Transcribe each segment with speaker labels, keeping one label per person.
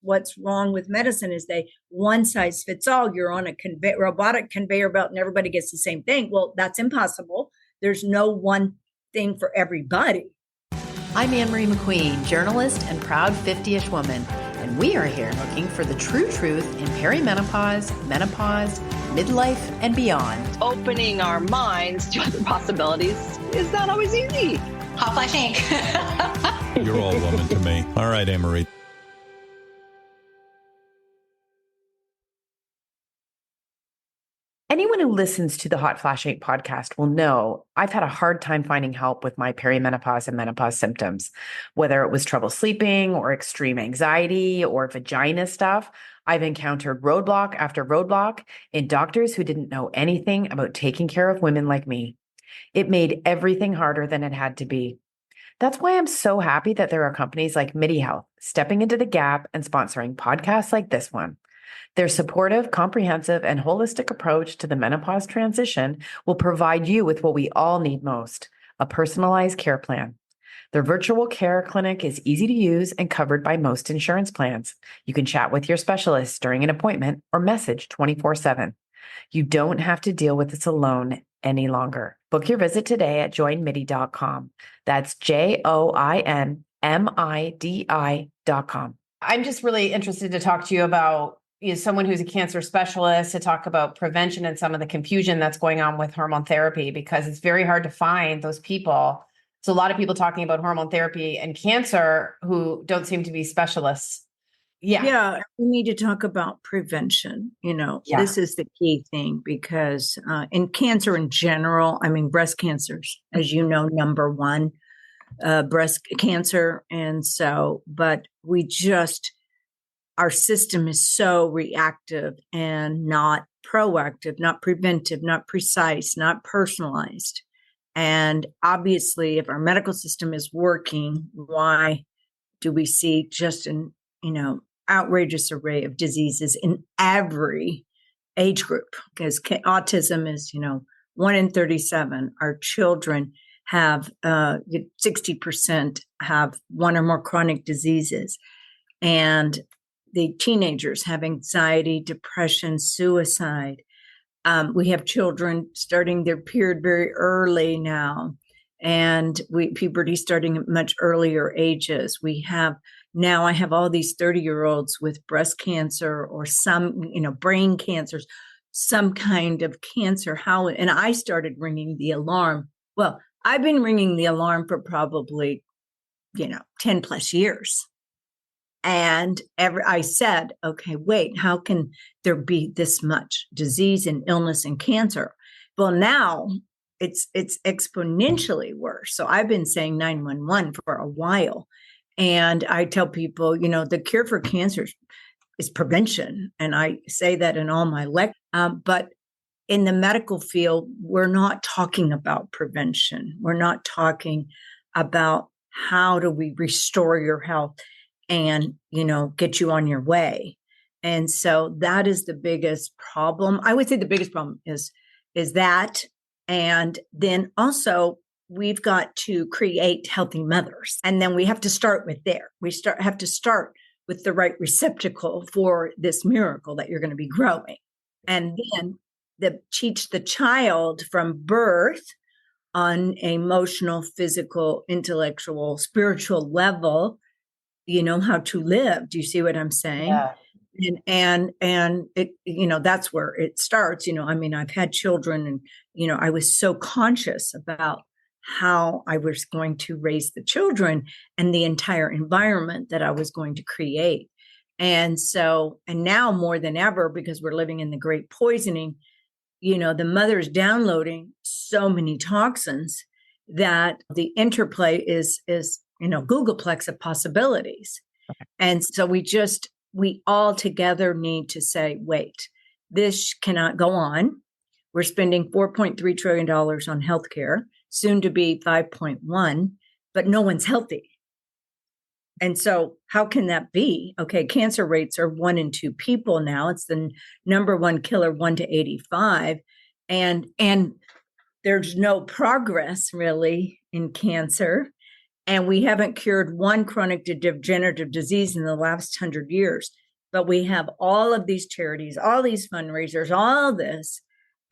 Speaker 1: what's wrong with medicine is they one size fits all. You're on a robotic conveyor belt and everybody gets the same thing. Well, that's impossible. There's no one thing for everybody.
Speaker 2: I'm Ann Marie McQueen, journalist and proud 50-ish woman, and we are here looking for the true truth in perimenopause, menopause, midlife, and beyond.
Speaker 3: Opening our minds to other possibilities is not always easy.
Speaker 4: Hotflash Inc.
Speaker 5: You're all woman to me. All right, Ann Marie.
Speaker 2: Anyone who listens to the Hotflash Inc. podcast will know I've had a hard time finding help with my perimenopause and menopause symptoms, whether it was trouble sleeping or extreme anxiety or vagina stuff. I've encountered roadblock after roadblock in doctors who didn't know anything about taking care of women like me. It made everything harder than it had to be. That's why I'm so happy that there are companies like MIDI Health stepping into the gap and sponsoring podcasts like this one. Their supportive, comprehensive, and holistic approach to the menopause transition will provide you with what we all need most, a personalized care plan. Their virtual care clinic is easy to use and covered by most insurance plans. You can chat with your specialist during an appointment or message 24/7. You don't have to deal with this alone any longer. Book your visit today at joinmidi.com. That's JOINMIDI.com. I'm just really interested to talk to you about someone who's a cancer specialist, to talk about prevention and some of the confusion that's going on with hormone therapy, because it's very hard to find those people. So a lot of people talking about hormone therapy and cancer who don't seem to be specialists.
Speaker 1: Yeah, we need to talk about prevention. This is the key thing, because in cancer in general, breast cancers, as you know, number one, breast cancer. And so, but our system is so reactive and not proactive, not preventive, not precise, not personalized. And obviously, if our medical system is working, why do we see just an, outrageous array of diseases in every age group? Because autism is, 1 in 37. Our children have 60% have one or more chronic diseases. And the teenagers have anxiety, depression, suicide. We have children starting their period very early now, and puberty starting at much earlier ages. I have all these 30-year-olds with breast cancer or some, brain cancers, some kind of cancer. And I started ringing the alarm. Well, I've been ringing the alarm for probably, 10 plus years. And I said, okay, wait, how can there be this much disease and illness and cancer? Well, now it's exponentially worse. So I've been saying 911 for a while. And I tell people, the cure for cancer is prevention. And I say that in all my lectures. But in the medical field, we're not talking about prevention. We're not talking about how do we restore your health and, get you on your way. And so that is the biggest problem. I would say the biggest problem is that. And then also we've got to create healthy mothers. And then we have to start with there. Have to start with the right receptacle for this miracle that you're going to be growing. And then teach the child from birth on emotional, physical, intellectual, spiritual level, how to live. Do you see what I'm saying?
Speaker 2: Yeah.
Speaker 1: And it, that's where it starts. I've had children and, I was so conscious about how I was going to raise the children and the entire environment that I was going to create. And so, and now more than ever, because we're living in the great poisoning, the mother's downloading so many toxins that the interplay is Googleplex of possibilities.
Speaker 2: Okay.
Speaker 1: And so we all together need to say, wait, this cannot go on. We're spending $4.3 trillion on healthcare, soon to be 5.1, but no one's healthy. And so how can that be? Okay, cancer rates are 1 in 2 people now. It's the number one killer, 1 to 85. And there's no progress really in cancer. And we haven't cured one chronic degenerative disease in the last 100 years. But we have all of these charities, all these fundraisers, all this,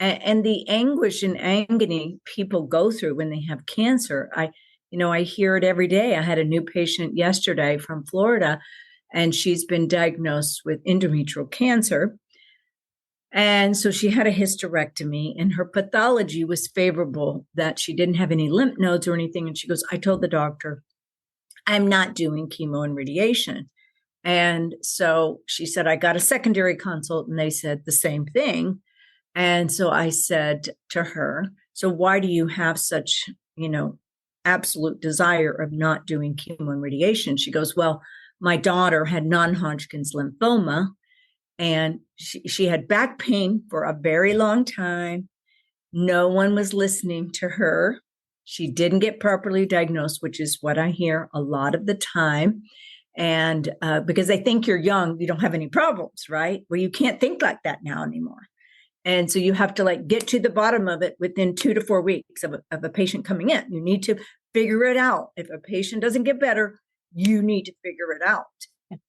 Speaker 1: and the anguish and agony people go through when they have cancer. I hear it every day. I had a new patient yesterday from Florida, and she's been diagnosed with endometrial cancer. And so she had a hysterectomy, and her pathology was favorable, that she didn't have any lymph nodes or anything. And she goes, I told the doctor, I'm not doing chemo and radiation. And so she said, I got a secondary consult, and they said the same thing. And so I said to her, so why do you have such, absolute desire of not doing chemo and radiation? She goes, well, my daughter had non-Hodgkin's lymphoma, and she had back pain for a very long time. No one was listening to her. She didn't get properly diagnosed, which is what I hear a lot of the time. And because they think you're young, you don't have any problems, right? Well, you can't think like that now anymore. And so you have to get to the bottom of it within 2 to 4 weeks of a patient coming in. You need to figure it out. If a patient doesn't get better, you need to figure it out.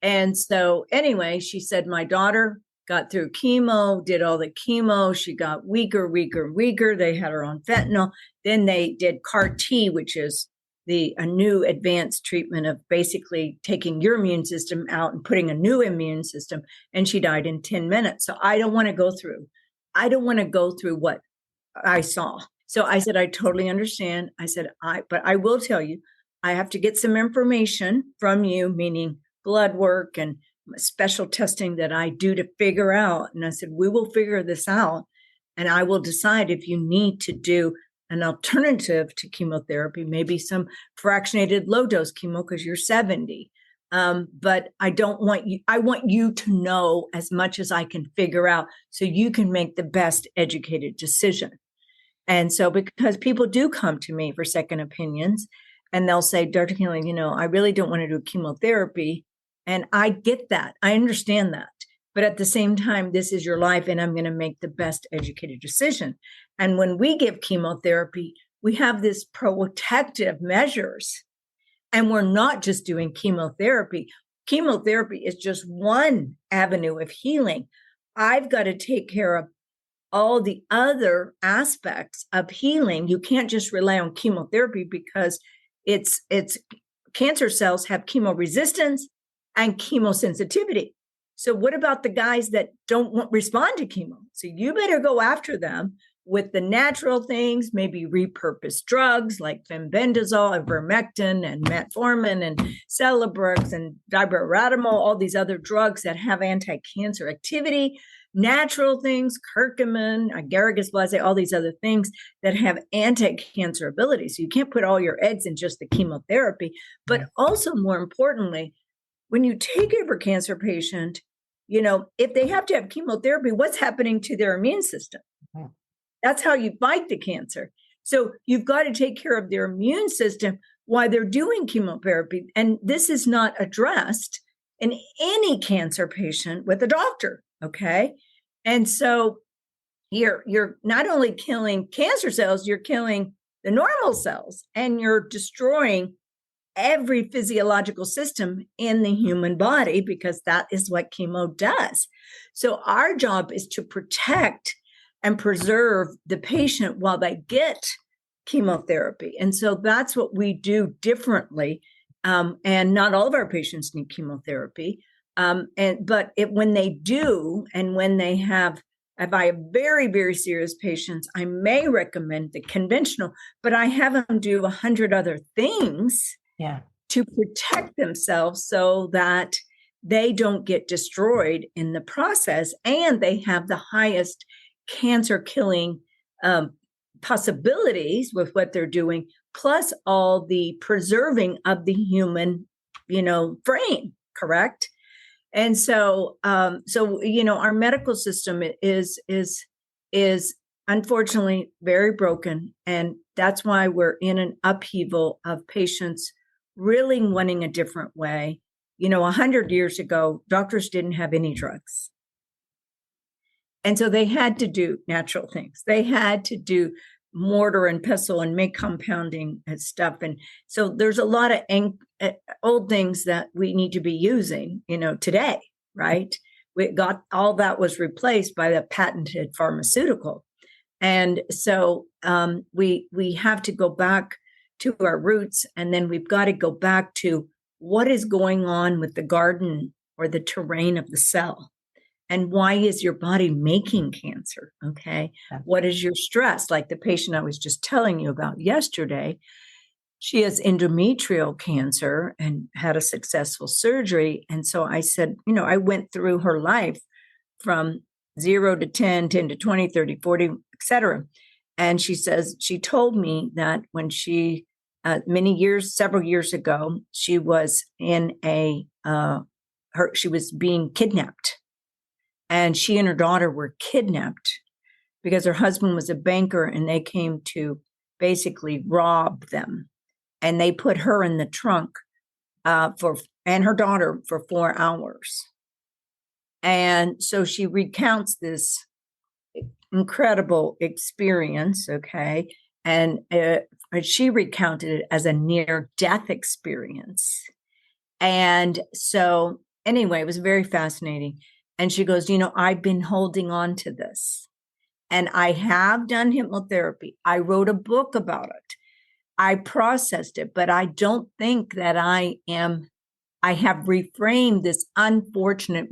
Speaker 1: And so anyway, she said, my daughter got through chemo, did all the chemo. She got weaker. They had her on fentanyl. Then they did CAR T, which is a new advanced treatment of basically taking your immune system out and putting a new immune system. And she died in 10 minutes. So I don't want to go through what I saw. So I said, I totally understand. I said, but I will tell you, I have to get some information from you, meaning blood work and special testing that I do to figure out. And I said, we will figure this out. And I will decide if you need to do an alternative to chemotherapy, maybe some fractionated low dose chemo because you're 70. But I want you to know as much as I can figure out so you can make the best educated decision. And so because people do come to me for second opinions, and they'll say, Dr. Connealy, I really don't want to do chemotherapy. And I get that. I understand that. But at the same time, this is your life, and I'm going to make the best educated decision. And when we give chemotherapy, we have this protective measures. And we're not just doing chemotherapy. Chemotherapy is just one avenue of healing. I've got to take care of all the other aspects of healing. You can't just rely on chemotherapy because it's cancer cells have chemo resistance and chemosensitivity. So what about the guys that don't respond to chemo? So you better go after them with the natural things, maybe repurposed drugs like fenbendazole, ivermectin, and metformin, and Celebrex, and dibaratimol, all these other drugs that have anti-cancer activity, natural things, curcumin, agaricus blase, all these other things that have anti-cancer ability. So you can't put all your eggs in just the chemotherapy. But also, more importantly, when you take care of a cancer patient, if they have to have chemotherapy, what's happening to their immune system? That's how you fight the cancer. So you've got to take care of their immune system while they're doing chemotherapy. And this is not addressed in any cancer patient with a doctor. Okay. And so you're not only killing cancer cells, you're killing the normal cells, and you're destroying every physiological system in the human body, because that is what chemo does. So our job is to protect and preserve the patient while they get chemotherapy. And so that's what we do differently. And not all of our patients need chemotherapy. But when they do, and when they have, if I have very, very serious patients, I may recommend the conventional, but I have them do 100 other things to protect themselves so that they don't get destroyed in the process, and they have the highest cancer killing possibilities with what they're doing, plus all the preserving of the human, frame, correct? And so, our medical system is unfortunately very broken, and that's why we're in an upheaval of patients really wanting a different way. 100 years ago, doctors didn't have any drugs. And so they had to do natural things. They had to do mortar and pestle and make compounding and stuff. And so there's a lot of old things that we need to be using, today, right? We got all that was replaced by the patented pharmaceutical. And so we have to go back to our roots, and then we've got to go back to what is going on with the garden or the terrain of the cell. And why is your body making cancer? Okay. Yeah. What is your stress? Like the patient I was just telling you about yesterday, she has endometrial cancer and had a successful surgery. And so I said, I went through her life from 0 to 10, 10 to 20, 30, 40, et cetera. And she told me that when she, several years ago, she was she was being kidnapped. And she and her daughter were kidnapped because her husband was a banker and they came to basically rob them. And they put her in the trunk and her daughter for 4 hours. And so she recounts this incredible experience, okay? And she recounted it as a near-death experience. And so anyway, it was very fascinating. And she goes, I've been holding on to this. And I have done hypnotherapy. I wrote a book about it. I processed it, but I don't think that I have reframed this unfortunate,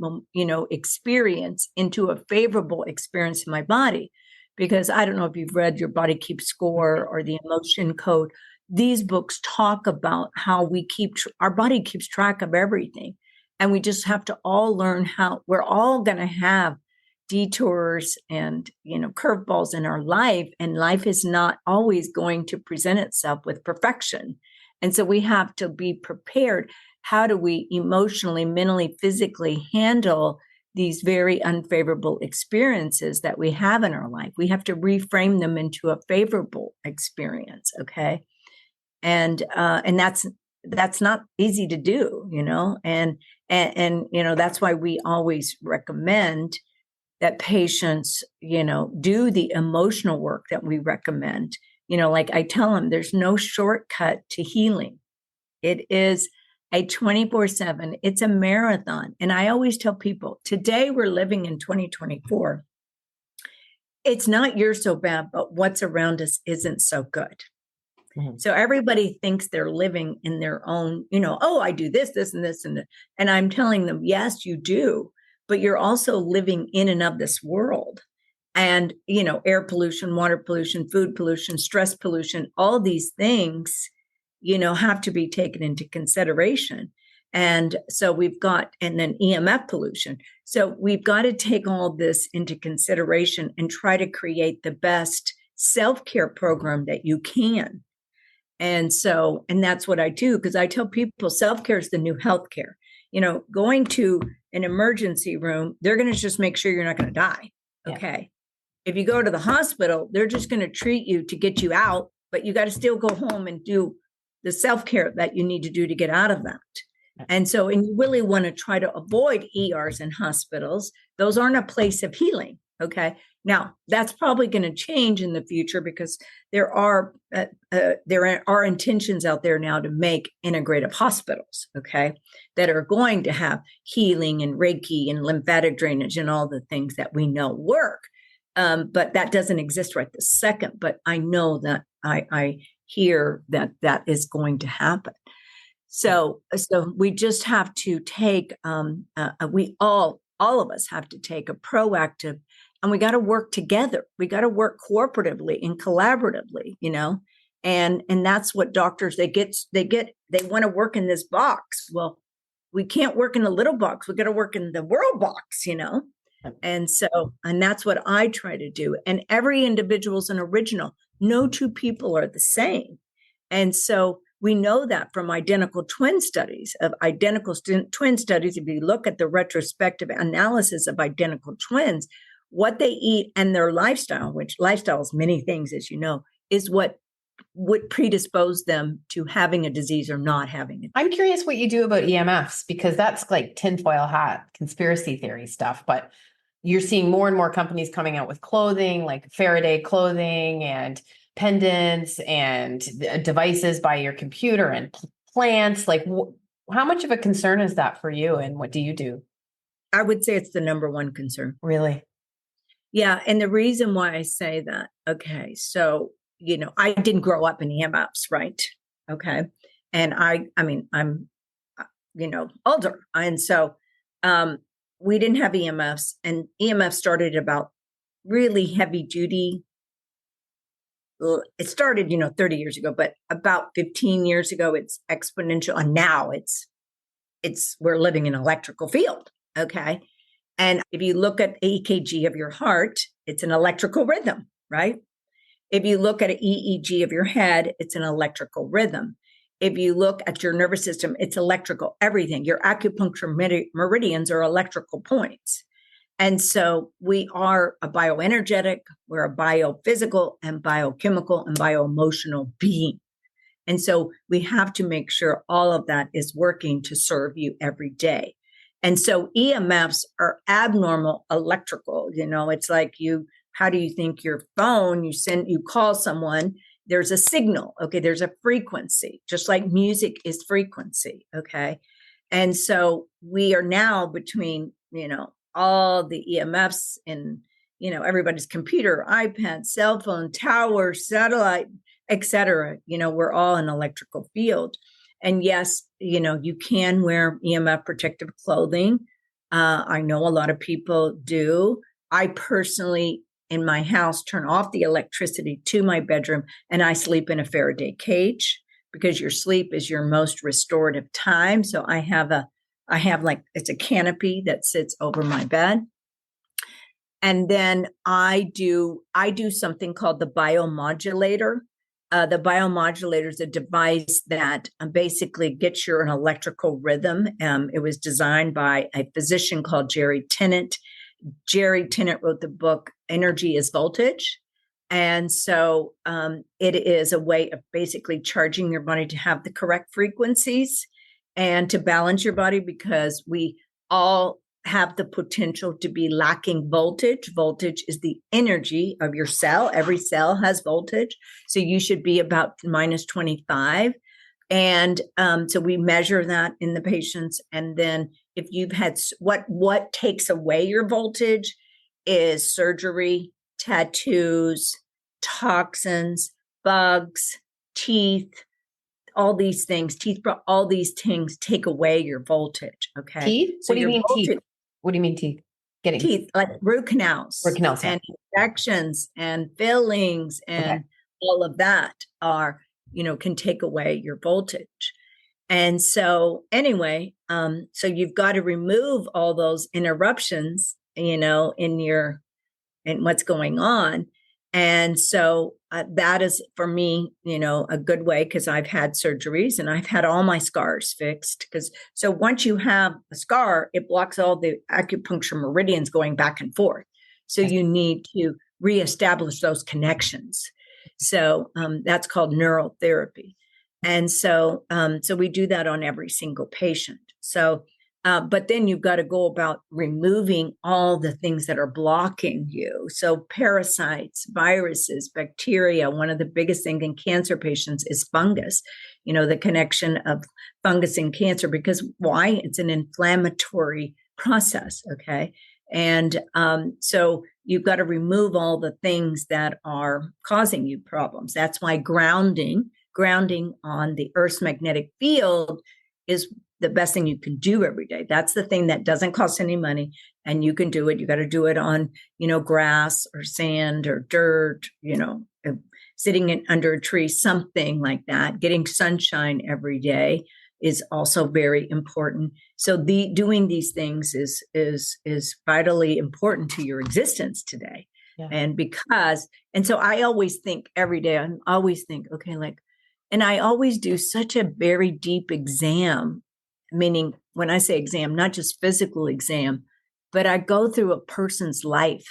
Speaker 1: experience into a favorable experience in my body. Because I don't know if you've read Your Body Keeps Score or The Emotion Code. These books talk about how our body keeps track of everything. And we just have to all learn how we're all going to have detours and, curveballs in our life. And life is not always going to present itself with perfection. And so we have to be prepared. How do we emotionally, mentally, physically handle these very unfavorable experiences that we have in our life? We have to reframe them into a favorable experience. Okay. And that's not easy to do, and that's why we always recommend that patients, do the emotional work that we recommend. Like I tell them, there's no shortcut to healing. It is a 24/7, it's a marathon. And I always tell people, today we're living in 2024. It's not you're so bad, but what's around us isn't so good. Mm-hmm. So everybody thinks they're living in their own, I do this, this, and this, and I'm telling them, yes, you do, but you're also living in and of this world. And, air pollution, water pollution, food pollution, stress pollution, all these things, have to be taken into consideration. And so and then EMF pollution. So we've got to take all this into consideration and try to create the best self-care program that you can. And that's what I do, because I tell people self-care is the new healthcare. Going to an emergency room, they're going to just make sure you're not going to die. Okay. Yeah. If you go to the hospital, they're just going to treat you to get you out, but you got to still go home and do the self-care that you need to do to get out of that. Yeah. And you really want to try to avoid ERs and hospitals. Those aren't a place of healing. Okay. Now that's probably going to change in the future, because there are intentions out there now to make integrative hospitals, okay, that are going to have healing and Reiki and lymphatic drainage and all the things that we know work. But that doesn't exist right this second. But I know that I hear that is going to happen. So we just have to take, all of us have to take a proactive. And we got to work together. We got to work cooperatively and collaboratively, and that's what doctors, they want to work in this box. Well, we can't work in a little box. We got to work in the world box, And that's what I try to do. And every individual is an original. No two people are the same. And so we know that from identical twin studies. If you look at the retrospective analysis of identical twins, what they eat and their lifestyle, which lifestyle is many things, as you know, is what would predispose them to having a disease or not having it.
Speaker 2: I'm curious what you do about EMFs, because that's like tinfoil hat conspiracy theory stuff, but you're seeing more and more companies coming out with clothing, like Faraday clothing and pendants and devices by your computer and plants. Like, how much of a concern is that for you? And what do you do?
Speaker 1: I would say it's the number one concern.
Speaker 2: Really?
Speaker 1: Yeah. And the reason why I say that, okay, so, I didn't grow up in EMFs, right? Okay. And I mean, I'm, older. And so, we didn't have EMFs, and EMF started about really heavy duty. It started, 30 years ago, but about 15 years ago, it's exponential. And now we're living in an electrical field. Okay. And if you look at EKG of your heart, it's an electrical rhythm, right? If you look at an EEG of your head, it's an electrical rhythm. If you look at your nervous system, it's electrical, everything. Your acupuncture meridians are electrical points. And so we are a bioenergetic, we're a biophysical and biochemical and bioemotional being. And so we have to make sure all of that is working to serve you every day. And so EMFs are abnormal electrical. It's like how do you think your phone, you call someone, there's a signal. Okay. There's a frequency, just like music is frequency. Okay. And so we are now between, all the EMFs in, everybody's computer, iPad, cell phone, tower, satellite, etc. We're all in electrical field. And yes, you can wear EMF protective clothing. I know a lot of people do. I personally, in my house, turn off the electricity to my bedroom, and I sleep in a Faraday cage because your sleep is your most restorative time. So I have it's a canopy that sits over my bed. And then I do something called the biomodulator. The biomodulator is a device that basically gets you an electrical rhythm. It was designed by a physician called Jerry Tennant. Jerry Tennant wrote the book, Energy is Voltage. And so it is a way of basically charging your body to have the correct frequencies and to balance your body, because we all have the potential to be lacking voltage. Voltage is the energy of your cell. Every cell has voltage. So you should be about minus 25. And so we measure that in the patients. And then if you've had what takes away your voltage is surgery, tattoos, toxins, bugs, teeth, all these things, all these things take away your voltage. Okay.
Speaker 2: Teeth?
Speaker 1: So
Speaker 2: what do you mean
Speaker 1: voltage,
Speaker 2: teeth? What do you mean teeth? Getting
Speaker 1: teeth, like root canals,
Speaker 2: yeah.
Speaker 1: and infections and fillings and all of that are, can take away your voltage. And so anyway, so you've got to remove all those interruptions, in what's going on. And so that is for me, a good way, because I've had surgeries and I've had all my scars fixed. So once you have a scar, it blocks all the acupuncture meridians going back and forth. So you need to reestablish those connections. So that's called neural therapy. And so we do that on every single patient. So but then you've got to go about removing all the things that are blocking you. So parasites, viruses, bacteria. One of the biggest things in cancer patients is fungus, the connection of fungus and cancer, because why? It's an inflammatory process. Okay. And so you've got to remove all the things that are causing you problems. That's why grounding on the Earth's magnetic field is the best thing you can do every day. That's the thing that doesn't cost any money, and you can do it. You got to do it on, grass or sand or dirt, sitting under a tree, something like that. Getting sunshine every day is also very important. So doing these things is vitally important to your existence today. Yeah. And so I always think every day, I always think, okay, and I always do such a very deep exam. Meaning, when I say exam, not just physical exam, but I go through a person's life,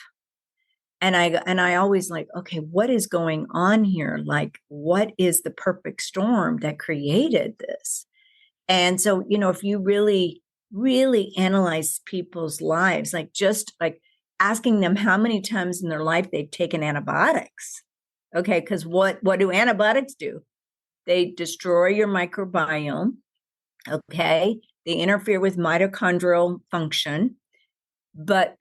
Speaker 1: and I always okay, what is going on here? What is the perfect storm that created this? And so, if you really, really analyze people's lives, just asking them how many times in their life they've taken antibiotics, Okay. Because what do antibiotics do? They destroy your microbiome. Okay. They interfere with mitochondrial function, but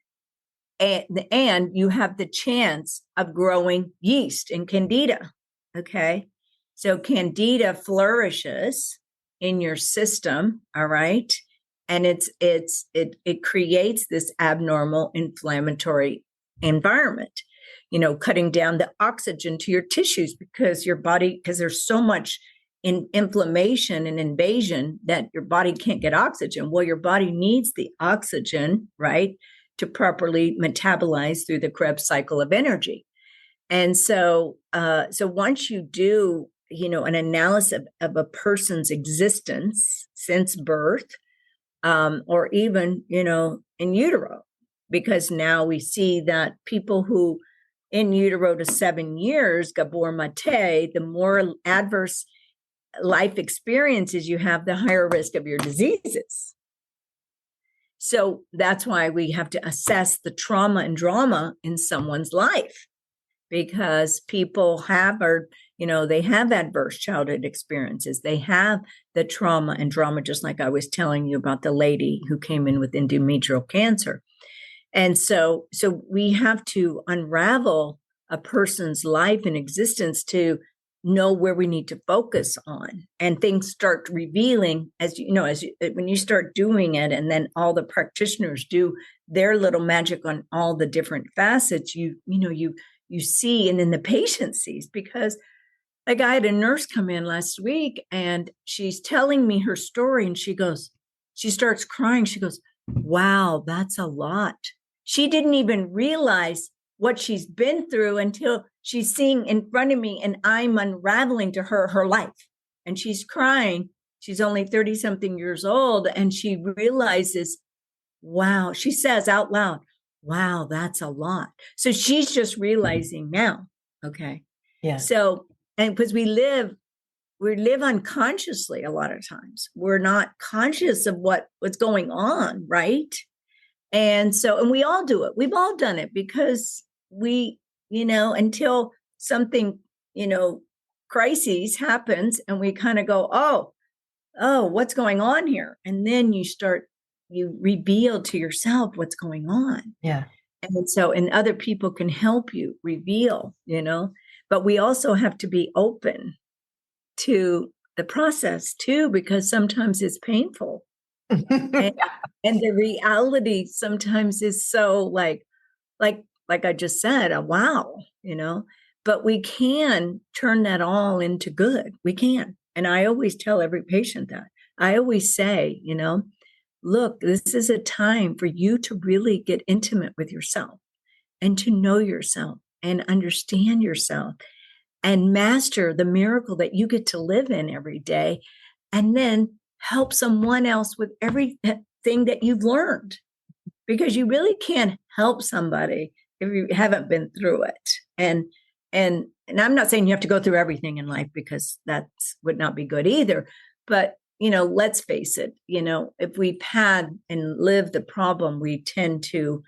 Speaker 1: and you have the chance of growing yeast and candida. Okay. So candida flourishes in your system. All right. And it creates this abnormal inflammatory environment, cutting down the oxygen to your tissues because there's so much inflammation and invasion that your body can't get oxygen. Well, your body needs the oxygen, right, to properly metabolize through the Krebs cycle of energy. And so once you do, an analysis of a person's existence since birth, or even, in utero, because now we see that people who in utero to 7 years, Gabor Mate, the more adverse life experiences you have, the higher risk of your diseases. So that's why we have to assess the trauma and drama in someone's life, because people they have adverse childhood experiences. They have the trauma and drama, just like I was telling you about the lady who came in with endometrial cancer. And so we have to unravel a person's life and existence to know where we need to focus on, and things start revealing when you start doing it, and then all the practitioners do their little magic on all the different facets, you see, and then the patient sees. Because like I had a nurse come in last week and she's telling me her story, and she starts crying. She goes, wow, that's a lot. She didn't even realize what she's been through until she's seeing in front of me, and I'm unraveling to her life. And she's crying. She's only 30 something years old. And she realizes, wow, she says out loud, wow, that's a lot. So she's just realizing now. Okay.
Speaker 2: Yeah.
Speaker 1: So, and because we live unconsciously a lot of times. We're not conscious of what's going on, right? And we all do it. We've all done it because we, until something, crises happens, and we kind of go, oh, what's going on here? And then you reveal to yourself what's going on.
Speaker 2: Yeah.
Speaker 1: And other people can help you reveal, but we also have to be open to the process too, because sometimes it's painful. and the reality sometimes is so like I just said, a wow, but we can turn that all into good. We can. And I always tell every patient that. I always say, look, this is a time for you to really get intimate with yourself and to know yourself and understand yourself and master the miracle that you get to live in every day, and then help someone else with everything that you've learned, because you really can't help somebody if you haven't been through it. And I'm not saying you have to go through everything in life, because that would not be good either. But, let's face it, if we've had and lived the problem, we tend to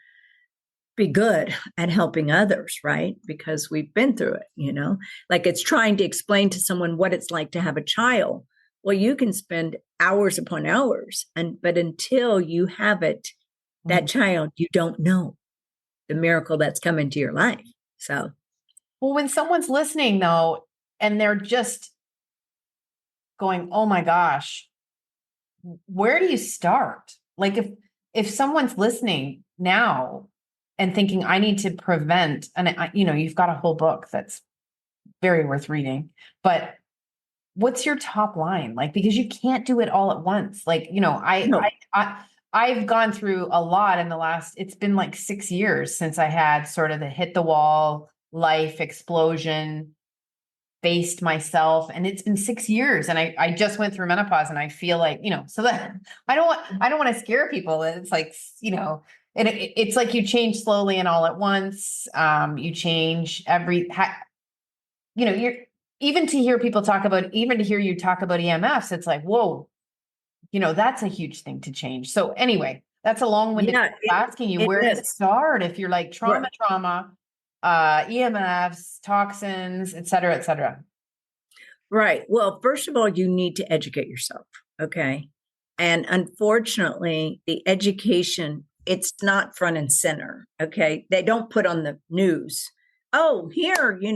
Speaker 1: be good at helping others, right? Because we've been through it, like it's trying to explain to someone what it's like to have a child. Well, you can spend hours upon hours, but until you have it, that child, you don't know the miracle that's come into your life. So,
Speaker 2: well, when someone's listening though, and they're just going, oh my gosh, where do you start? Like if someone's listening now and thinking, I need to prevent, and you've got a whole book that's very worth reading, but what's your top line? Like, because you can't do it all at once. Like, I've gone through a lot in it's been like 6 years since I had sort of the hit the wall life explosion, faced myself. And it's been 6 years, and I just went through menopause, and I feel like, so that I don't want to scare people. It's like, and it's like you change slowly and all at once. You change you're, even to hear you talk about EMFs, it's like, whoa, that's a huge thing to change. So anyway, that's a long-winded asking you where to start if you're like trauma. EMFs, toxins, et cetera, et cetera?
Speaker 1: Right. Well, first of all, you need to educate yourself. Okay. And unfortunately, the education, it's not front and center. Okay. They don't put on the news. Oh, here, you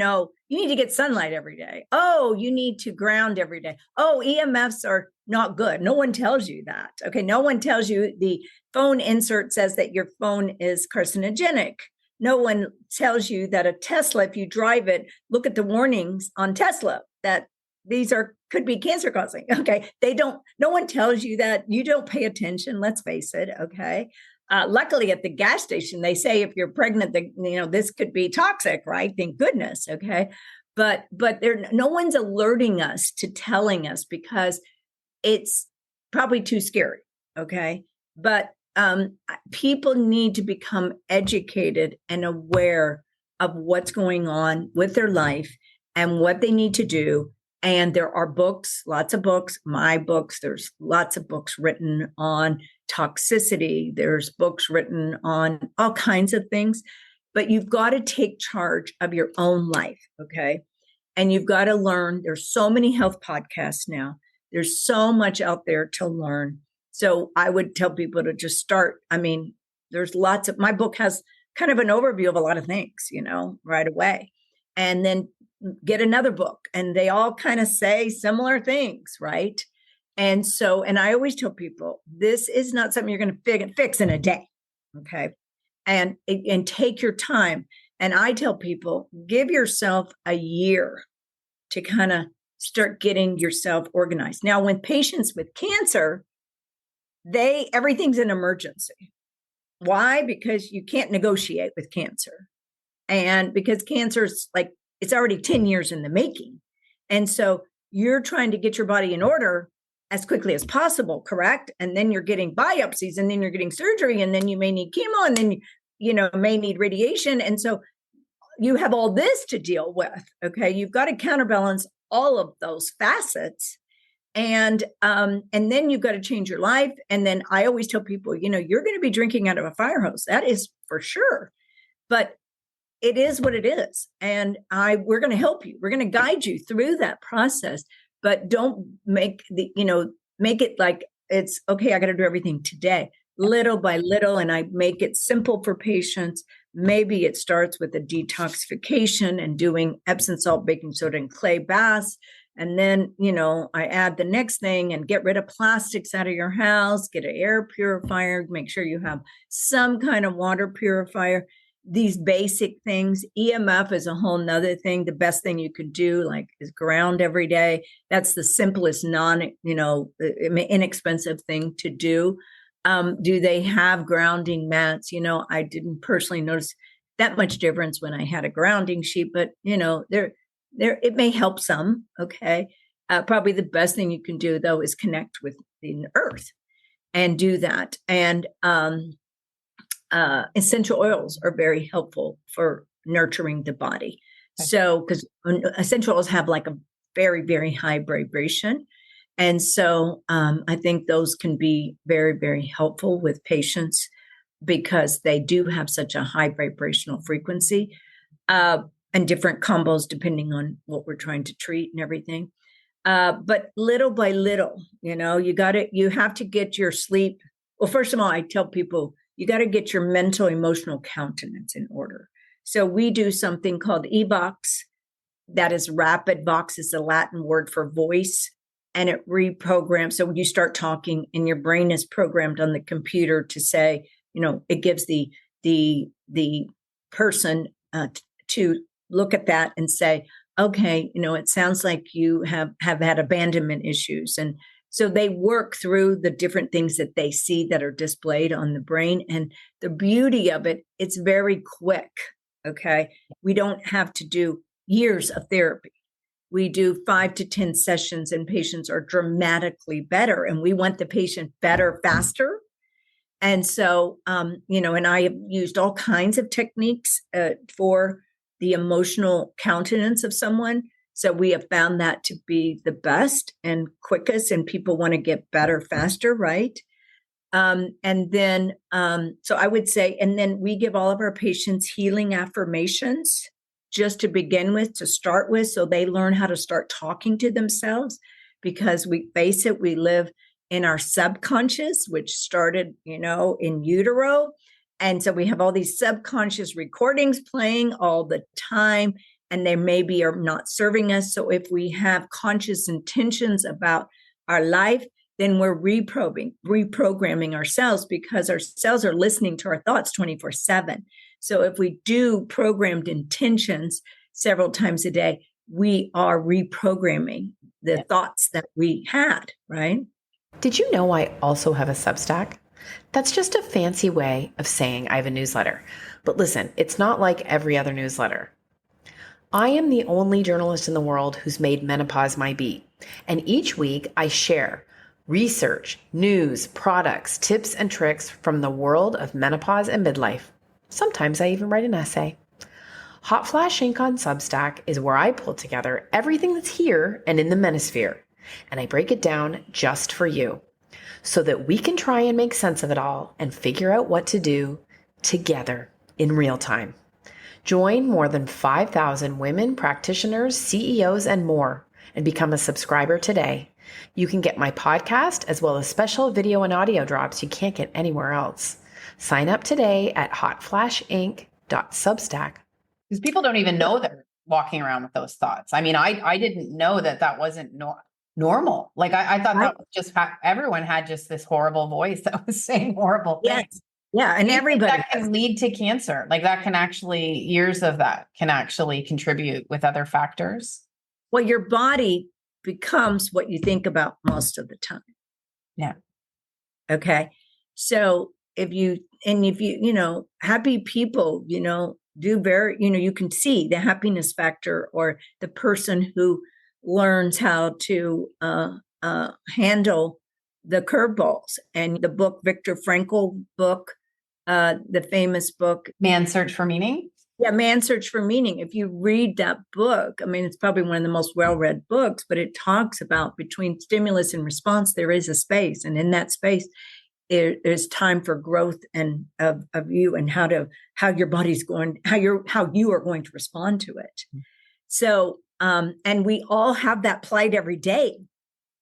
Speaker 1: need to get sunlight every day. Oh, you need to ground every day. Oh, EMFs are not good. No one tells you that. Okay. No one tells you the phone insert says that your phone is carcinogenic. No one tells you that a Tesla, if you drive it, look at the warnings on Tesla that these could be cancer causing. Okay. No one tells you that. You don't pay attention. Let's face it. Okay. Luckily at the gas station, they say if you're pregnant, this could be toxic, right? Thank goodness. Okay. But no one's alerting us to telling us because it's probably too scary. Okay. But people need to become educated and aware of what's going on with their life and what they need to do. And there are books, lots of books, my books, there's lots of books written on toxicity. There's books written on all kinds of things, but you've got to take charge of your own life. Okay. And you've got to learn. There's so many health podcasts now. There's so much out there to learn. So I would tell people to just start. I mean, there's my book has kind of an overview of a lot of things, right away. And then get another book, and they all kind of say similar things, right? And I always tell people, this is not something you're going to fix in a day, okay? And take your time. And I tell people, give yourself a year to kind of start getting yourself organized. Now, when patients with cancer, everything's an emergency. Why? Because you can't negotiate with cancer. And because cancer's like, it's already 10 years in the making. And so you're trying to get your body in order as quickly as possible, correct? And then you're getting biopsies, and then you're getting surgery, and then you may need chemo, and then, may need radiation. And so you have all this to deal with, okay? You've got to counterbalance all of those facets. And then you've got to change your life. And then I always tell people, you're going to be drinking out of a fire hose. That is for sure. But it is what it is. And we're going to help you. We're going to guide you through that process, but don't make it like it's okay. I got to do everything today, little by little. And I make it simple for patients. Maybe it starts with a detoxification and doing Epsom salt, baking soda, and clay baths. And then, I add the next thing and get rid of plastics out of your house, get an air purifier, make sure you have some kind of water purifier. These basic things. EMF is a whole nother thing. The best thing you could do is ground every day. That's the simplest, inexpensive thing to do. Do they have grounding mats? I didn't personally notice that much difference when I had a grounding sheet, but it may help some. Okay. Probably the best thing you can do though is connect with the earth and do that. And, essential oils are very helpful for nurturing the body. Okay. So, because essential oils have a very, very high vibration. And so I think those can be very, very helpful with patients because they do have such a high vibrational frequency and different combos depending on what we're trying to treat and everything. But little by little, you have to get your sleep. Well, first of all, I tell people, you got to get your mental, emotional countenance in order. So we do something called EVOX. That is rapid. Vox is the Latin word for voice, and it reprograms. So when you start talking and your brain is programmed on the computer to say, it gives the person to look at that and say, okay, it sounds like you have had abandonment issues. And so they work through the different things that they see that are displayed on the brain. And the beauty of it, it's very quick. Okay. We don't have to do years of therapy. We do 5 to 10 sessions and patients are dramatically better. And we want the patient better, faster. And so, and I have used all kinds of techniques for the emotional countenance of someone. So we have found that to be the best and quickest, and people want to get better faster, right? And then, so I would say, and then we give all of our patients healing affirmations just to begin with, to start with, so they learn how to start talking to themselves, because we face it, we live in our subconscious, which started, in utero. And so we have all these subconscious recordings playing all the time, and they maybe are not serving us. So if we have conscious intentions about our life, then we're reprogramming ourselves, because our cells are listening to our thoughts 24/7. So if we do programmed intentions several times a day, we are reprogramming the thoughts that we had, right?
Speaker 2: Did you know I also have a Substack? That's just a fancy way of saying I have a newsletter. But listen, it's not like every other newsletter. I am the only journalist in the world who's made menopause my beat. And each week I share research, news, products, tips, and tricks from the world of menopause and midlife. Sometimes I even write an essay. Hotflash Inc. on Substack is where I pull together everything that's here and in the menosphere, and I break it down just for you, so that we can try and make sense of it all and figure out what to do together in real time. Join more than 5,000 women practitioners, CEOs, and more, and become a subscriber today. You can get my podcast as well as special video and audio drops you can't get anywhere else. Sign up today at hotflashinc.substack. Because people don't even know they're walking around with those thoughts. I mean, I didn't know that wasn't normal. Like I thought that was just everyone had just this horrible voice that was saying horrible things.
Speaker 1: Yes. Yeah. And everybody
Speaker 2: that can lead to cancer. Like that can actually, years of that can actually contribute with other factors.
Speaker 1: Well, your body becomes what you think about most of the time.
Speaker 2: Yeah.
Speaker 1: Okay. So if you, happy people, do very, you can see the happiness factor, or the person who learns how to handle the curveballs. And the book, Viktor Frankl book, the famous book,
Speaker 2: Man's Search for Meaning.
Speaker 1: Yeah, Man's Search for Meaning. If you read that book, I mean, it's probably one of the most well-read books, but it talks about between stimulus and response, there is a space. And in that space, there's time for growth and of you, and how your body's going, how you are going to respond to it. So, and we all have that plight every day.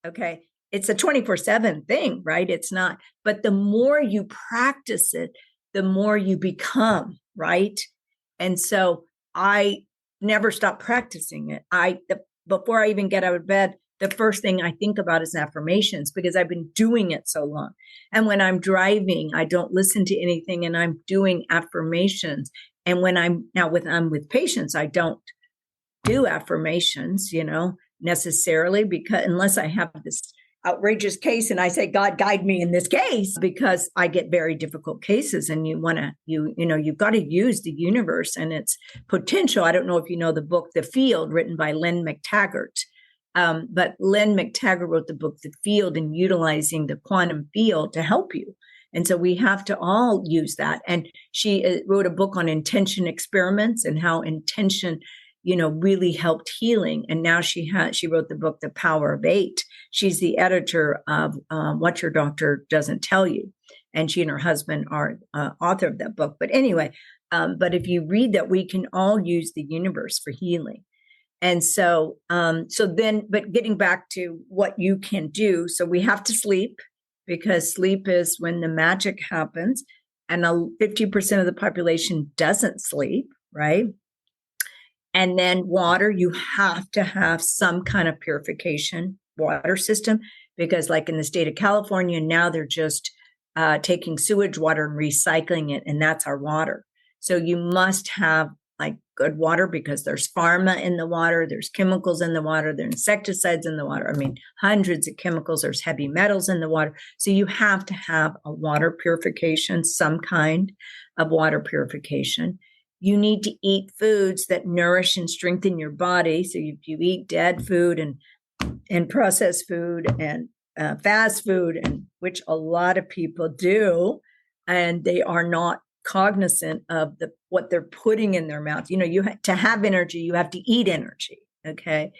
Speaker 1: Okay. It's a 24/7 thing, right? It's not, but the more you practice it, the more you become, right? And so I never stop practicing it. Before I even get out of bed, the first thing I think about is affirmations, because I've been doing it so long. And when I'm driving, I don't listen to anything, and I'm doing affirmations. And when I'm with patients, I don't do affirmations, necessarily, because unless I have this outrageous case and I say, God, guide me in this case, because I get very difficult cases, and you've got to use the universe and its potential. I don't know if you know the book, The Field, written by Lynn McTaggart. But Lynn McTaggart wrote the book, The Field, and utilizing the quantum field to help you. And so we have to all use that. And she wrote a book on intention experiments and how intention, really helped healing. And now she wrote the book, The Power of 8. She's the editor of What Your Doctor Doesn't Tell You. And she and her husband are author of that book. But anyway, but if you read that, we can all use the universe for healing. And so, but getting back to what you can do. So we have to sleep, because sleep is when the magic happens. And 50% of the population doesn't sleep, right? And then water, you have to have some kind of purification water system, because like in the state of California, now they're just taking sewage water and recycling it. And that's our water. So you must have like good water, because there's pharma in the water, there's chemicals in the water, there's insecticides in the water. I mean, hundreds of chemicals, there's heavy metals in the water. So you have to have a water purification, some kind of water purification. You need to eat foods that nourish and strengthen your body. So if you eat dead food and processed food and fast food, and which a lot of people do, and they are not cognizant of what they're putting in their mouth. To have energy, you have to eat energy. Okay.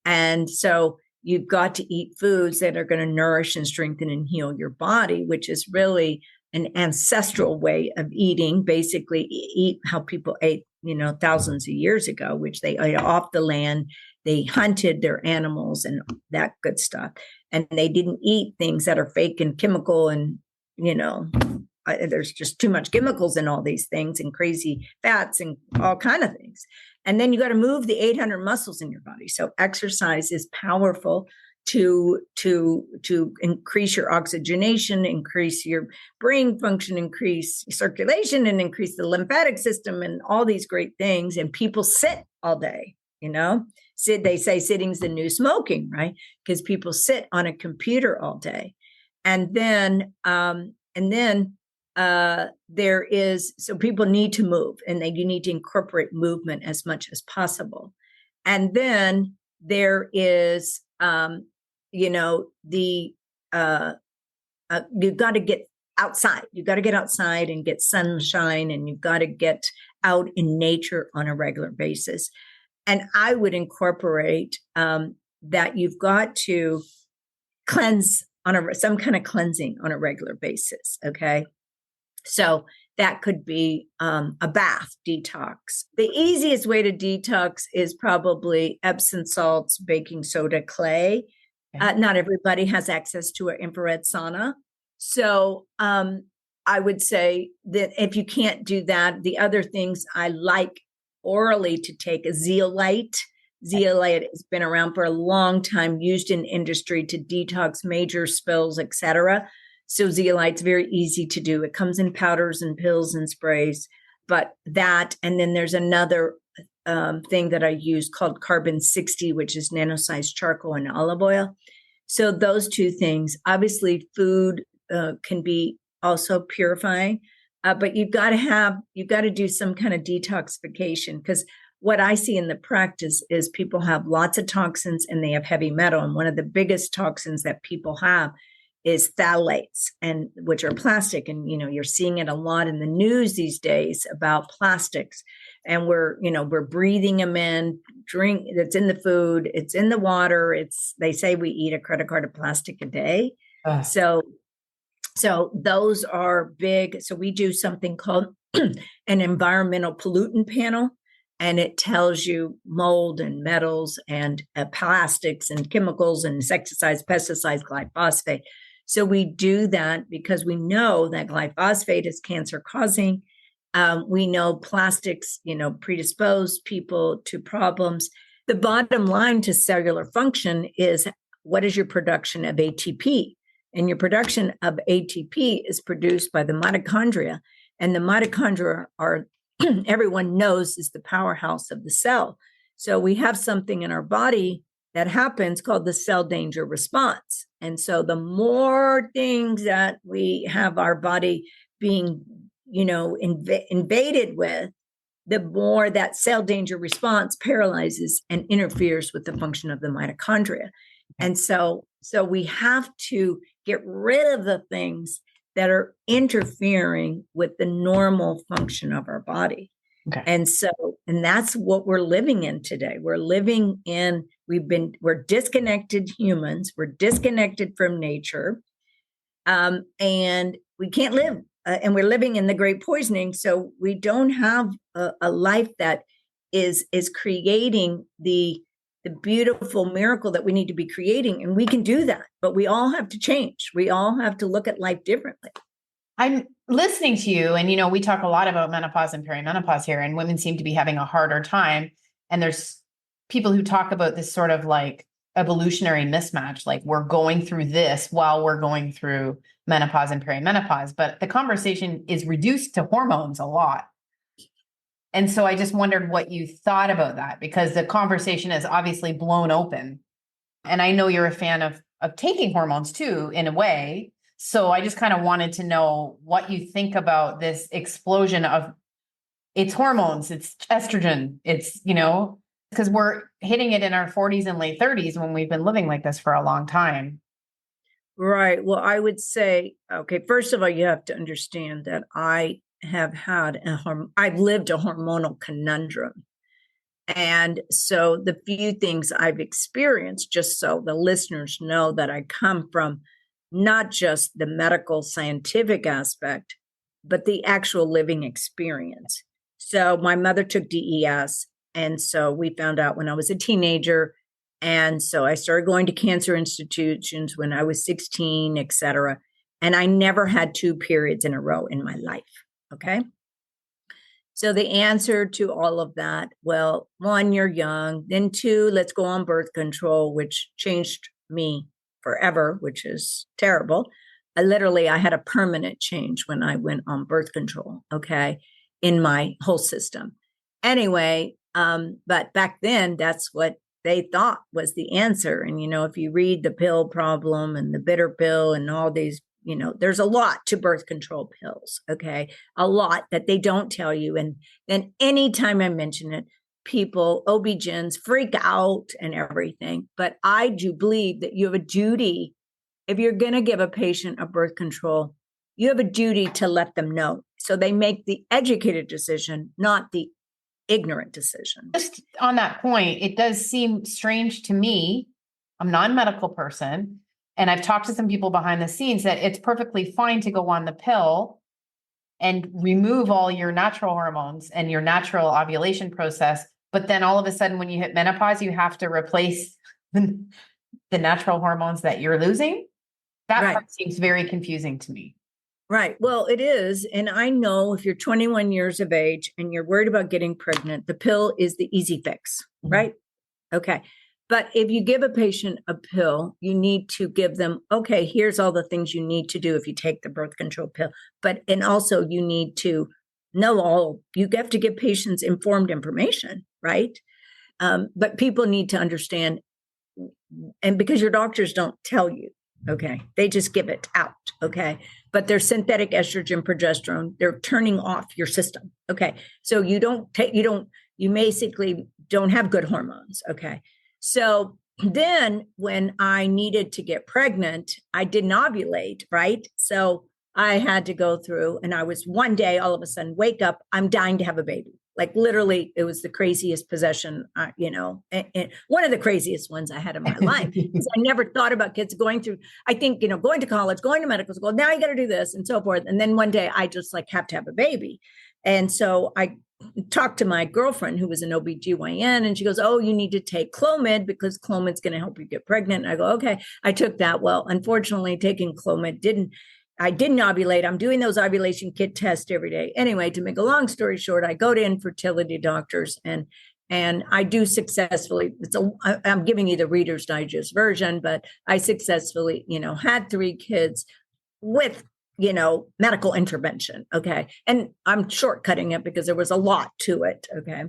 Speaker 1: And so you've got to eat foods that are going to nourish and strengthen and heal your body, which is really an ancestral way of eating. Basically, eat how people ate, thousands of years ago, which they ate off the land. They hunted their animals and that good stuff. And they didn't eat things that are fake and chemical and, there's just too much chemicals in all these things and crazy fats and all kind of things. And then you got to move the 800 muscles in your body. So exercise is powerful to increase your oxygenation, increase your brain function, increase circulation, and increase the lymphatic system and all these great things. And people sit all day, they say sitting's the new smoking, right? Because people sit on a computer all day. And then there is, so people need to move, and you need to incorporate movement as much as possible. And then there is, you've got to get outside. You've got to get outside and get sunshine, and you've got to get out in nature on a regular basis. And I would incorporate that you've got to cleanse some kind of cleansing on a regular basis. Okay. So that could be a bath detox. The easiest way to detox is probably Epsom salts, baking soda, clay. Okay. Not everybody has access to an infrared sauna. So I would say that if you can't do that, the other things I like orally to take is zeolite. Zeolite has been around for a long time, used in industry to detox major spills, etc. So zeolite's very easy to do. It comes in powders and pills and sprays, but that, and then there's another thing that I use called carbon 60, which is nano-sized charcoal and olive oil. So those two things, obviously food can be also purifying, but you've got to do some kind of detoxification, because what I see in the practice is people have lots of toxins and they have heavy metal. And one of the biggest toxins that people have is phthalates, and which are plastic. And, you're seeing it a lot in the news these days about plastics. And we're breathing them in, it's in the food, it's in the water. They say we eat a credit card of plastic a day. So those are big. So we do something called an environmental pollutant panel. And it tells you mold and metals and plastics and chemicals and insecticides, pesticides, glyphosate. So we do that because we know that glyphosate is cancer causing. We know plastics, predispose people to problems. The bottom line to cellular function is, what is your production of ATP? And your production of ATP is produced by the mitochondria. And the mitochondria are, everyone knows, is the powerhouse of the cell. So we have something in our body that happens called the cell danger response. And so the more things that we have our body being, invaded with, the more that cell danger response paralyzes and interferes with the function of the mitochondria. And so we have to get rid of the things that are interfering with the normal function of our body. Okay. And that's what we're living in today. We're disconnected humans. We're disconnected from nature. And we can't live. And we're living in the great poisoning. So we don't have a life that is creating the beautiful miracle that we need to be creating. And we can do that, but we all have to change. We all have to look at life differently.
Speaker 2: I'm listening to you, and, we talk a lot about menopause and perimenopause here, and women seem to be having a harder time. And there's people who talk about this sort of like evolutionary mismatch, like we're going through this while we're going through menopause and perimenopause, but the conversation is reduced to hormones a lot. And so I just wondered what you thought about that, because the conversation is obviously blown open. And I know you're a fan of taking hormones too, in a way. So I just kind of wanted to know what you think about this explosion of it's hormones, it's estrogen, it's, because we're hitting it in our 40s and late 30s when we've been living like this for a long time.
Speaker 1: Right. Well, I would say, okay, first of all, you have to understand that I've lived a hormonal conundrum. And so the few things I've experienced, just so the listeners know that I come from not just the medical scientific aspect, but the actual living experience. So my mother took DES. And so we found out when I was a teenager. And so I started going to cancer institutions when I was 16, et cetera. And I never had 2 periods in a row in my life. Okay. So the answer to all of that, well, 1, you're young. Then 2, let's go on birth control, which changed me forever, which is terrible. I had a permanent change when I went on birth control, okay, in my whole system. Anyway, but back then, that's what they thought was the answer. And, if you read the pill problem and the bitter pill and all these, there's a lot to birth control pills, okay, a lot that they don't tell you. And then anytime I mention it, people, OB-GYNs freak out and everything. But I do believe that you have a duty. If you're going to give a patient a birth control, you have a duty to let them know so they make the educated decision, not the ignorant decision.
Speaker 2: Just on that point, it does seem strange to me. I'm a non-medical person, and I've talked to some people behind the scenes that it's perfectly fine to go on the pill and remove all your natural hormones and your natural ovulation process. But then all of a sudden, when you hit menopause, you have to replace the natural hormones that you're losing. That part seems very confusing to me.
Speaker 1: Right. Well, it is. And I know if you're 21 years of age and you're worried about getting pregnant, the pill is the easy fix, right? Okay. But if you give a patient a pill, you need to give them, okay, here's all the things you need to do if you take the birth control pill. And also you need to know you have to give patients informed information, right? But people need to understand, and because your doctors don't tell you, okay, they just give it out, okay? But they're synthetic estrogen, progesterone, they're turning off your system, okay? So you basically don't have good hormones, okay? So then when I needed to get pregnant, I didn't ovulate, right? So I had to go through, and I was one day, all of a sudden, wake up, I'm dying to have a baby. Like literally, it was the craziest possession, and one of the craziest ones I had in my life. Because I never thought about kids going through, I think, going to college, going to medical school, now you got to do this and so forth. And then one day I just have to have a baby. And so I talked to my girlfriend who was an OBGYN, and she goes, oh, you need to take Clomid because Clomid's going to help you get pregnant. And I go, okay. I took that. Well, unfortunately, taking Clomid I didn't ovulate. I'm doing those ovulation kit tests every day. Anyway, to make a long story short, I go to infertility doctors and I do successfully. I'm giving you the Reader's Digest version, but I successfully, had 3 kids with, medical intervention. Okay. And I'm shortcutting it because there was a lot to it. Okay.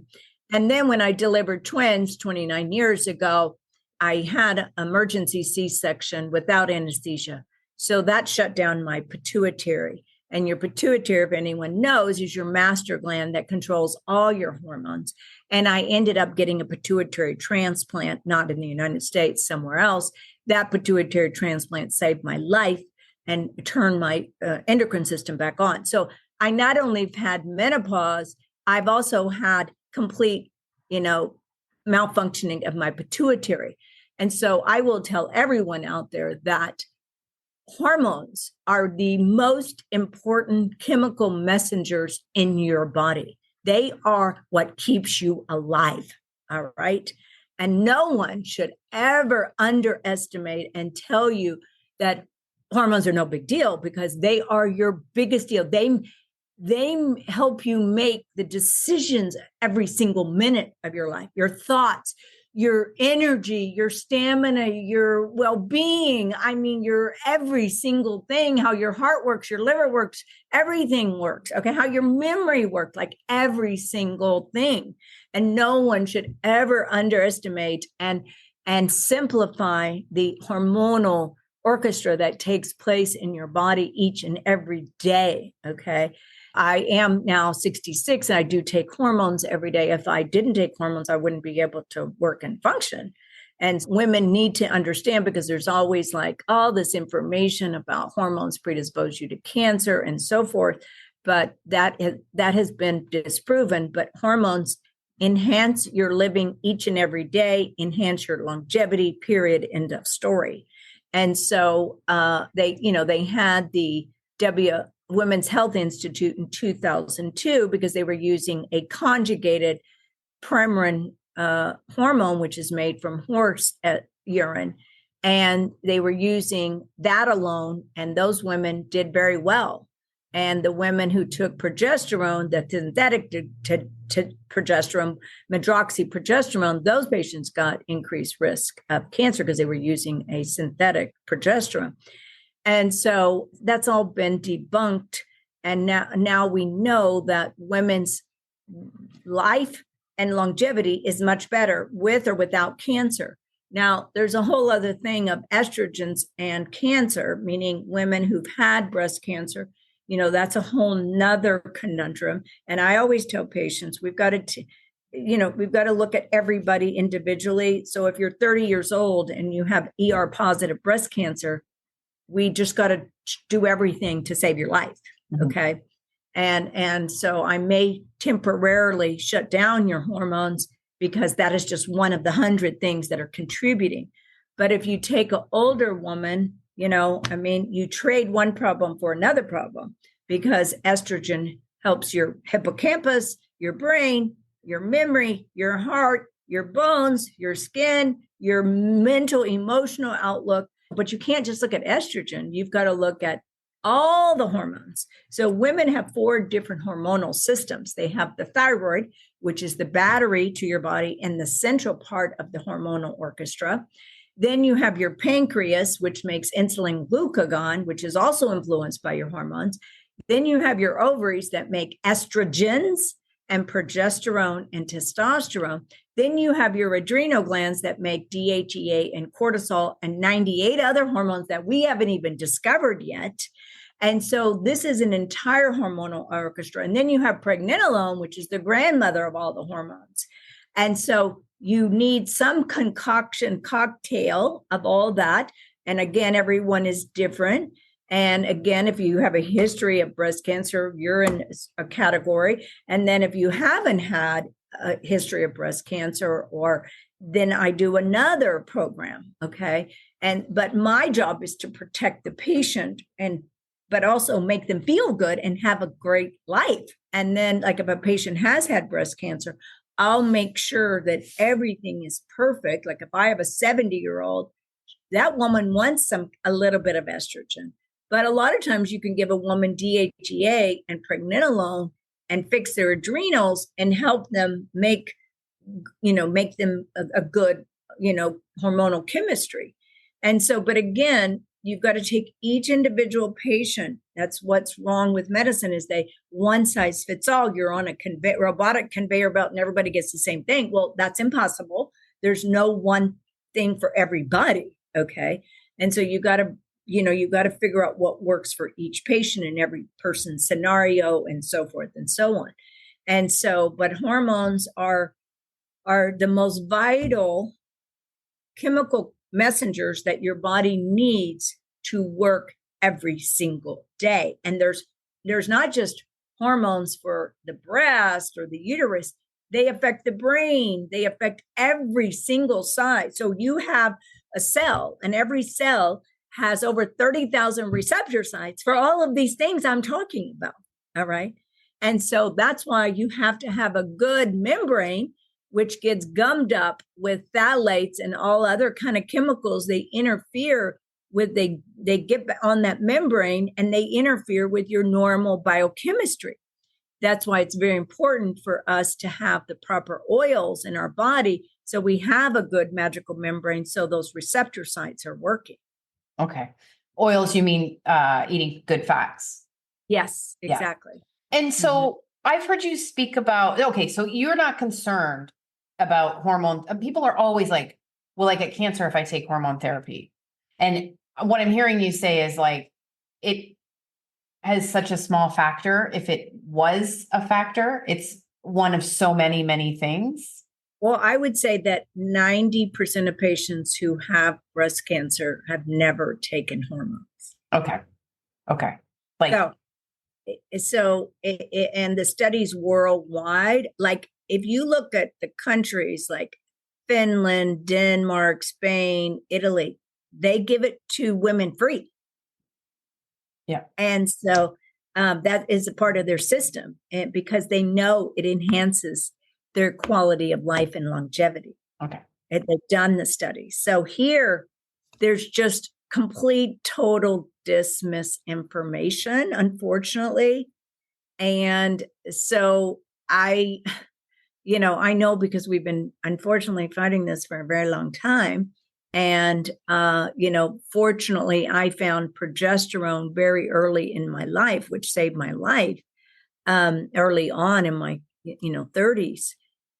Speaker 1: And then when I delivered twins 29 years ago, I had an emergency C-section without anesthesia. So that shut down my pituitary. And your pituitary, if anyone knows, is your master gland that controls all your hormones. And I ended up getting a pituitary transplant, not in the United States, somewhere else. That pituitary transplant saved my life and turned my endocrine system back on. So I not only have had menopause, I've also had complete, malfunctioning of my pituitary. And so I will tell everyone out there that hormones are the most important chemical messengers in your body. They are what keeps you alive. All right. And no one should ever underestimate and tell you that hormones are no big deal, because they are your biggest deal. They help you make the decisions every single minute of your life, your thoughts, your energy, your stamina, your well-being. I mean, your every single thing, how your heart works, your liver works, everything works. Okay. How your memory works, like every single thing. And no one should ever underestimate and simplify the hormonal orchestra that takes place in your body each and every day. Okay. I am now 66 and I do take hormones every day. If I didn't take hormones, I wouldn't be able to work and function. And women need to understand, because there's always all this information about hormones predispose you to cancer and so forth. But that has been disproven. But hormones enhance your living each and every day, enhance your longevity, period, end of story. And so they had the Women's Health Institute in 2002 because they were using a conjugated Premarin hormone, which is made from horse urine. And they were using that alone, and those women did very well. And the women who took progesterone, the synthetic progesterone, medroxyprogesterone, those patients got increased risk of cancer because they were using a synthetic progesterone. And so that's all been debunked. And now we know that women's life and longevity is much better with or without cancer. Now, there's a whole other thing of estrogens and cancer, meaning women who've had breast cancer. That's a whole nother conundrum. And I always tell patients, we've got to look at everybody individually. So if you're 30 years old and you have ER positive breast cancer, we just got to do everything to save your life. Mm-hmm. Okay. And so I may temporarily shut down your hormones because that is just one of the 100 things that are contributing. But if you take an older woman, you trade one problem for another problem because estrogen helps your hippocampus, your brain, your memory, your heart, your bones, your skin, your mental, emotional outlook. But you can't just look at estrogen. You've got to look at all the hormones. So women have 4 different hormonal systems. They have the thyroid, which is the battery to your body and the central part of the hormonal orchestra. Then you have your pancreas, which makes insulin glucagon, which is also influenced by your hormones. Then you have your ovaries that make estrogens and progesterone and testosterone. Then you have your adrenal glands that make DHEA and cortisol and 98 other hormones that we haven't even discovered yet. And so this is an entire hormonal orchestra. And then you have pregnenolone, which is the grandmother of all the hormones. And so you need some cocktail of all that. And again, everyone is different. And again, if you have a history of breast cancer, you're in a category. And then if you haven't had a history of breast cancer, then I do another program. Okay. But my job is to protect the patient but also make them feel good and have a great life. And then like if a patient has had breast cancer, I'll make sure that everything is perfect. Like if I have a 70-year-old, that woman wants a little bit of estrogen. But a lot of times you can give a woman DHEA and pregnenolone and fix their adrenals and help them make them a good, hormonal chemistry. And so, but again, you've got to take each individual patient. That's what's wrong with medicine is one size fits all. You're on a robotic conveyor belt and everybody gets the same thing. Well, that's impossible. There's no one thing for everybody. Okay. And so you got to figure out what works for each patient in every person's scenario and so forth and so on. And so, but hormones are the most vital chemical messengers that your body needs to work every single day. And there's not just hormones for the breast or the uterus. They affect the brain. They affect every single side. So you have a cell, and every cell has over 30,000 receptor sites for all of these things I'm talking about. All right. And so that's why you have to have a good membrane, which gets gummed up with phthalates and all other kind of chemicals. They interfere with, they get on that membrane and they interfere with your normal biochemistry. That's why it's very important for us to have the proper oils in our body so we have a good magical membrane so those receptor sites are working.
Speaker 2: Okay. Oils, you mean eating good fats?
Speaker 1: Yes, exactly.
Speaker 2: Yeah. And so I've heard you speak about, okay, so you're not concerned about hormones. People are always like, will I get cancer if I take hormone therapy? And what I'm hearing you say is like, it has such a small factor. If it was a factor, it's one of so many, many things.
Speaker 1: Well, I would say that 90% of patients who have breast cancer have never taken hormones.
Speaker 2: Okay. And
Speaker 1: the studies worldwide, like if you look at the countries like Finland, Denmark, Spain, Italy, they give it to women free.
Speaker 2: Yeah.
Speaker 1: And so that is a part of their system, and because they know it enhances their quality of life and longevity.
Speaker 2: Okay.
Speaker 1: And they've done the study. So here, there's just complete, total misinformation, unfortunately. And so I know because we've been unfortunately fighting this for a very long time. And, fortunately, I found progesterone very early in my life, which saved my life early on in my, 30s.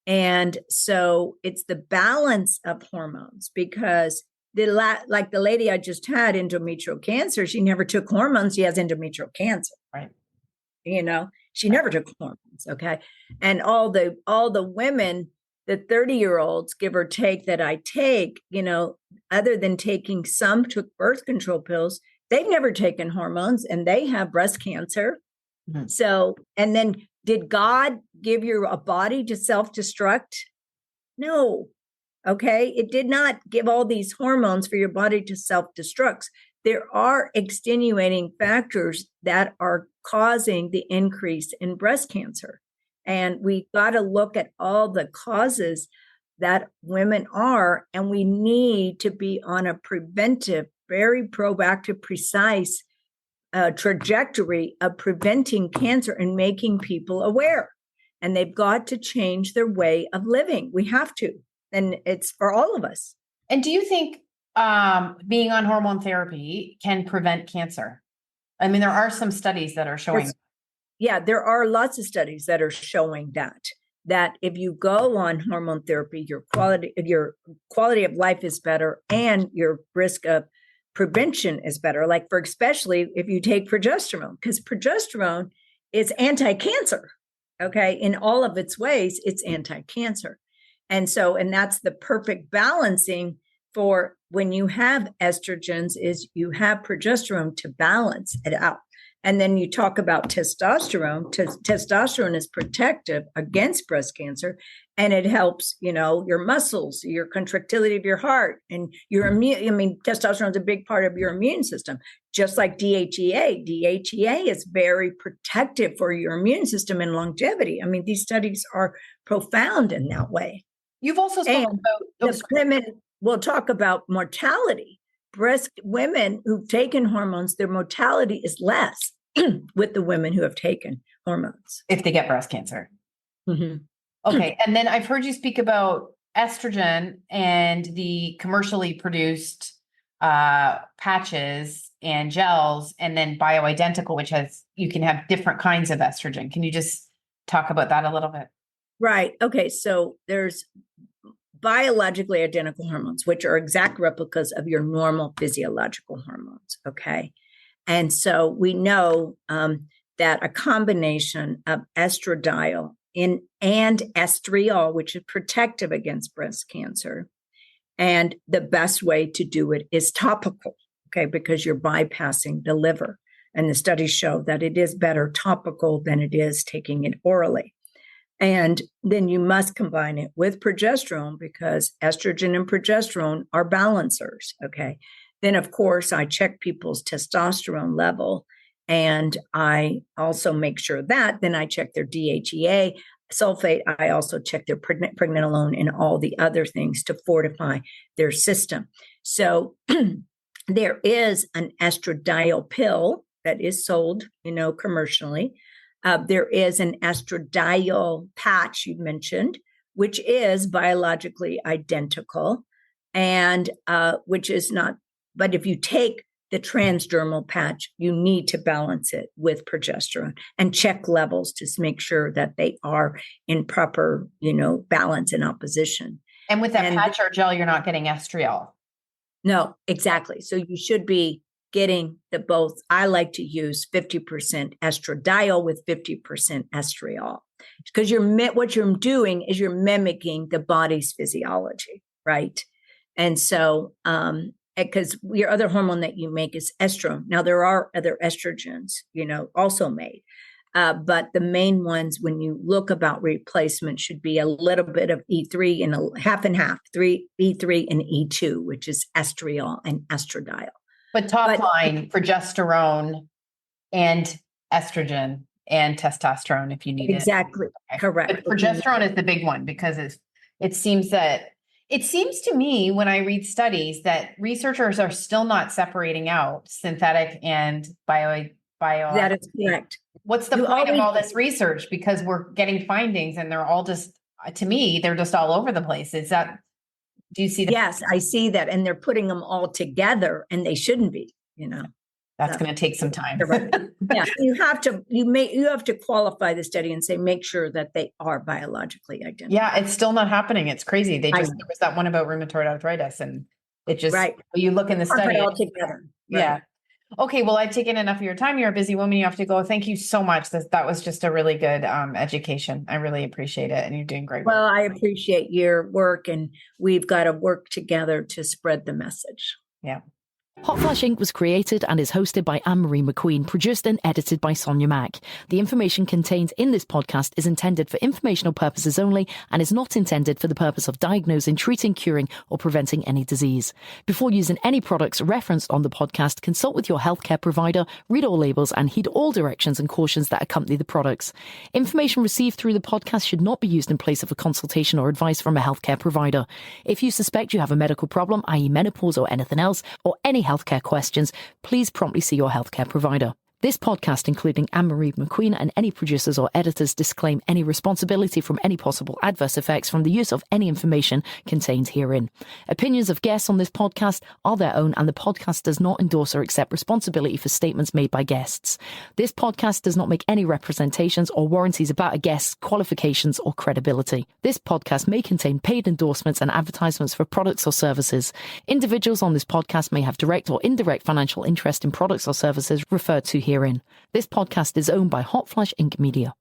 Speaker 1: And so it's the balance of hormones, because like the lady I just had endometrial cancer, she never took hormones. She has endometrial cancer.
Speaker 2: Right.
Speaker 1: She never took hormones. Okay. And all the women, the 30-year-olds, give or take, that I take, other than taking some took birth control pills, they've never taken hormones and they have breast cancer. Mm-hmm. So, and then did God give you a body to self-destruct? No. Okay. It did not give all these hormones for your body to self-destruct. There are extenuating factors that are causing the increase in breast cancer. And we got to look at all the causes that women are, and we need to be on a preventive, very proactive, precise trajectory of preventing cancer and making people aware. And they've got to change their way of living. We have to. And it's for all of us.
Speaker 2: And do you think being on hormone therapy can prevent cancer? I mean, there are some studies that are showing.
Speaker 1: Yeah, there are lots of studies that are showing that if you go on hormone therapy, your quality of life is better and your risk of prevention is better. Like, for especially if you take progesterone, because progesterone is anti-cancer. Okay, in all of its ways, it's anti-cancer. And that's the perfect balancing for when you have estrogens, is you have progesterone to balance it out. And then you talk about testosterone. Testosterone is protective against breast cancer, and it helps, your muscles, your contractility of your heart, and your immune. I mean, testosterone is a big part of your immune system, just like DHEA. DHEA is very protective for your immune system and longevity. I mean, these studies are profound in that way.
Speaker 2: You've also spoken about
Speaker 1: women. We'll talk about mortality. Breast women who've taken hormones, their mortality is less with the women who have taken hormones.
Speaker 2: If they get breast cancer.
Speaker 1: Mm-hmm.
Speaker 2: Okay. And then I've heard you speak about estrogen and the commercially produced patches and gels, and then bioidentical, which you can have different kinds of estrogen. Can you just talk about that a little bit?
Speaker 1: Right. Okay. So there's biologically identical hormones, which are exact replicas of your normal physiological hormones. Okay. And so we know that a combination of estradiol and estriol, which is protective against breast cancer, and the best way to do it is topical. Okay. Because you're bypassing the liver. And the studies show that it is better topical than it is taking it orally. And then you must combine it with progesterone, because estrogen and progesterone are balancers. Okay. Then, of course, I check people's testosterone level, and I also make sure that then I check their DHEA sulfate. I also check their pregnenolone and all the other things to fortify their system. So there is an estradiol pill that is sold, commercially. There is an estradiol patch you mentioned, which is biologically identical, and which is not. But if you take the transdermal patch, you need to balance it with progesterone and check levels to make sure that they are in proper, balance and opposition.
Speaker 2: And with that patch or gel, you're not getting estriol.
Speaker 1: No, exactly. So you should be getting the both. I like to use 50% estradiol with 50% estriol, because what you're doing is you're mimicking the body's physiology, right? And so, because your other hormone that you make is estrone. Now there are other estrogens, also made, But the main ones, when you look about replacement, should be a little bit of E3 and a half and half, E3 and E2, which is estriol and estradiol.
Speaker 2: But line, progesterone and estrogen and testosterone if you need
Speaker 1: exactly.
Speaker 2: it. Okay.
Speaker 1: Correct.
Speaker 2: But progesterone is the big one because it seems to me when I read studies that researchers are still not separating out synthetic and bio.
Speaker 1: That is correct.
Speaker 2: What's the point of all this research? Because we're getting findings and they're all just, to me, they're just all over the place. Do you see that?
Speaker 1: Yes, I see that. And they're putting them all together and they shouldn't be,
Speaker 2: That's going to take some time.
Speaker 1: Yeah, you have to qualify the study and say, make sure that they are biologically identical.
Speaker 2: Yeah, it's still not happening. It's crazy. There was that one about rheumatoid arthritis and it just, you look in the study.
Speaker 1: All together.
Speaker 2: Yeah. Okay, well, I've taken enough of your time. You're a busy woman. You have to go. Thank you so much. That was just a really good education. I really appreciate it. And you're doing great work.
Speaker 1: Well, I appreciate your work and we've got to work together to spread the message.
Speaker 2: Yeah.
Speaker 6: Hotflash Inc. was created and is hosted by Ann Marie McQueen, produced and edited by Sonia Mack. The information contained in this podcast is intended for informational purposes only and is not intended for the purpose of diagnosing, treating, curing, or preventing any disease. Before using any products referenced on the podcast, consult with your healthcare provider, read all labels, and heed all directions and cautions that accompany the products. Information received through the podcast should not be used in place of a consultation or advice from a healthcare provider. If you suspect you have a medical problem, i.e. menopause or anything else, or any healthcare questions, please promptly see your healthcare provider. This podcast, including Ann Marie McQueen and any producers or editors, disclaim any responsibility from any possible adverse effects from the use of any information contained herein. Opinions of guests on this podcast are their own, and the podcast does not endorse or accept responsibility for statements made by guests. This podcast does not make any representations or warranties about a guest's qualifications or credibility. This podcast may contain paid endorsements and advertisements for products or services. Individuals on this podcast may have direct or indirect financial interest in products or services referred to herein. This podcast is owned by Hotflash Inc. Media.